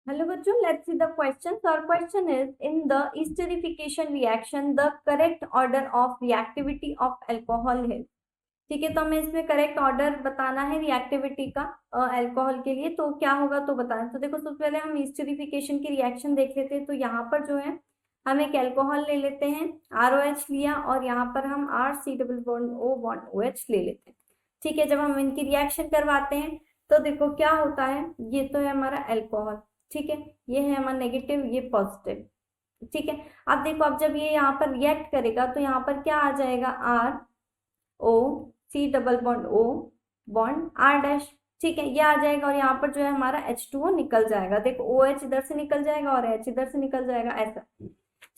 Hello बच्चों, let's see the question. So our question is, in the esterification reaction, the correct order of reactivity of alcohol है. ठीक है, तो हमें इसमें करेक्ट ऑर्डर बताना है रिएक्टिविटी का अल्कोहल के लिए. तो क्या होगा तो बताएं. तो देखो, सबसे पहले हम एस्टरिफिकेशन की रिएक्शन देख लेते हैं. तो यहाँ पर जो है हम एक अल्कोहल ले लेते हैं, ROH लिया, और यहाँ पर हम RC double bond O OH ले लेते हैं. ठीक है, जब हम इनकी रिएक्शन करवाते हैं तो देखो क्या होता है. ये तो है हमारा अल्कोहल. ठीक है, ये है हमारा नेगेटिव, ये पॉजिटिव. ठीक है, अब देखो, अब जब ये यहाँ पर रिएक्ट करेगा तो यहाँ पर क्या आ जाएगा, ROC double bond O bond R dash. ठीक है, ये आ जाएगा, और यहाँ पर जो है हमारा H2O निकल जाएगा. देखो, OH इधर से निकल जाएगा और H इधर से निकल जाएगा, ऐसा.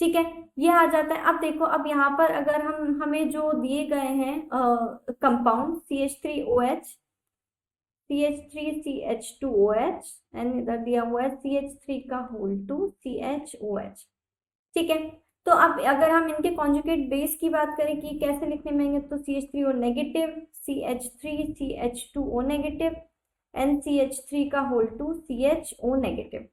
ठीक है, ये आ जाता है. अब देखो, अब यहाँ पर अगर हमें जो दिए गए हैं कंपाउंड CH3OH, CH3CH2OH, एंड इधर दिया हुआ है CH3 का होल 2 CHOH. ठीक है, तो अब अगर हम इनके कॉन्जुगेट बेस की बात करें कि कैसे लिखने में आएंगे, तो CH3O negative, CH3CH2O negative, and CH3 का होल 2 CHO नेगेटिव.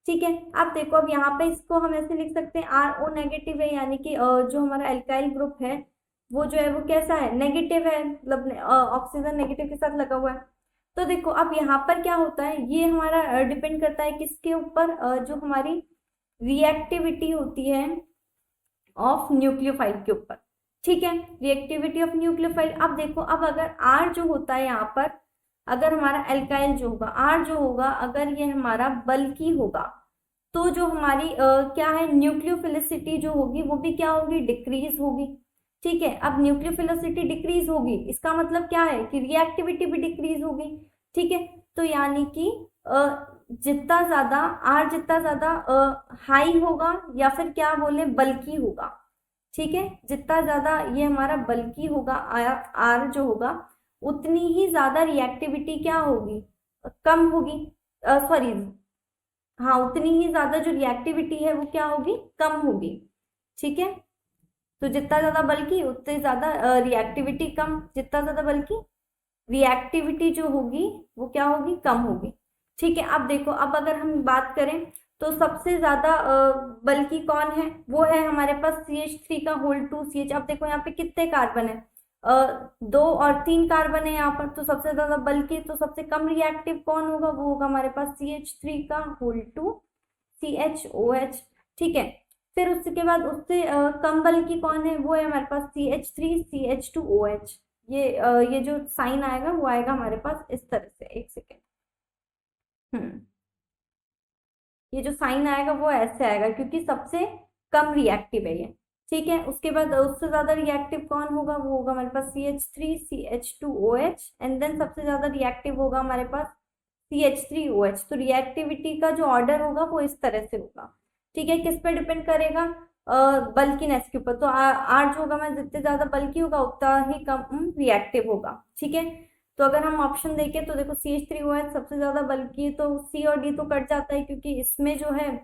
ठीक है, अब देखो, अब यहाँ पे इसको हम ऐसे लिख सकते हैं, RO नेगेटिव है, यानी कि जो हमारा एल्काइल ग्रुप है वो जो है वो कैसा है, नेगेटिव है, मतलब ऑक्सीजन नेगेटिव के साथ लगा हुआ है. तो देखो, अब यहाँ पर क्या होता है, ये हमारा डिपेंड करता है किसके ऊपर, जो हमारी रिएक्टिविटी होती है ऑफ न्यूक्लियोफाइल के ऊपर. ठीक है, रिएक्टिविटी ऑफ न्यूक्लियोफाइल. अब देखो, अब अगर R जो होता है यहाँ पर, अगर हमारा एल्काइल जो होगा, R जो होगा, अगर ये हमारा बल्की होगा, तो जो हमारी क्या है, न्यूक्लियोफिलिसिटी जो होगी वो भी क्या होगी, डिक्रीज होगी. ठीक है, अब न्यूक्लियोफिलिसिटी डिक्रीज होगी, इसका मतलब क्या है कि रिएक्टिविटी भी डिक्रीज होगी. ठीक है, तो यानी कि जितना ज्यादा R जितना ज्यादा हाई होगा, या फिर क्या बोले, बल्की होगा. ठीक है, जितना ज्यादा ये हमारा बल्की होगा, R जो होगा, उतनी ही ज्यादा रिएक्टिविटी क्या होगी, कम होगी. सॉरी, हाँ, उतनी ही ज्यादा जो रिएक्टिविटी है वो क्या होगी, कम होगी. ठीक है, तो जितना ज्यादा बल्कि उतनी ज्यादा रिएक्टिविटी कम, जितना ज्यादा बल्कि रिएक्टिविटी जो होगी वो क्या होगी, कम होगी. ठीक है, अब देखो, अब अगर हम बात करें तो सबसे ज्यादा बल्कि कौन है, वो है हमारे पास CH3 का होल 2 CH. अब देखो यहाँ पे कितने कार्बन है, 2 और 3 कार्बन है यहाँ पर, तो सबसे ज्यादा बल्कि, तो सबसे कम रिएक्टिव कौन होगा, वो होगा हमारे पास CH3 का होल 2 CHOH. ठीक है, फिर उसके बाद उससे कम बल्कि कौन है, वो है हमारे पास CH3CH2OH. ये जो साइन आएगा वो आएगा हमारे पास इस तरह से. एक सेकेंड. ये जो साइन आएगा वो ऐसे आएगा, क्योंकि सबसे कम रिएक्टिव है ये. ठीक है, उसके बाद उससे ज्यादा रिएक्टिव कौन होगा, वो होगा हमारे पास CH3CH2OH, एंड देन सबसे ज्यादा रिएक्टिव होगा हमारे पास CH3OH. तो रिएक्टिविटी का जो ऑर्डर होगा वो इस तरह से होगा. ठीक है, किस पे डिपेंड करेगा, बल्कीनेस के ऊपर. तो R जो होगा, मैं जितने ज्यादा बल्की होगा उतना ही कम रिएक्टिव होगा. ठीक है, तो अगर हम ऑप्शन देखें तो देखो, CH3OH सबसे ज्यादा बल्कि है, तो C और D तो कट जाता है, क्योंकि इसमें जो है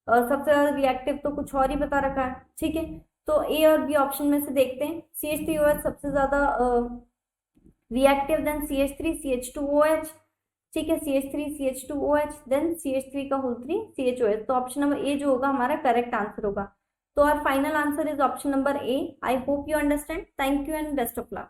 सबसे ज्यादा रिएक्टिव तो कुछ और ही बता रखा है. ठीक है, तो A और B ऑप्शन में से देखते हैं. CH3OH सबसे ज्यादा रिएक्टिव, देन CH3CH2OH. ठीक है, CH3CH2OH, देन CH3 का होल 3 CHOH. तो ऑप्शन नंबर A जो होगा हमारा करेक्ट आंसर होगा. तो our final answer is option number A. I hope you understand. Thank you and best of luck.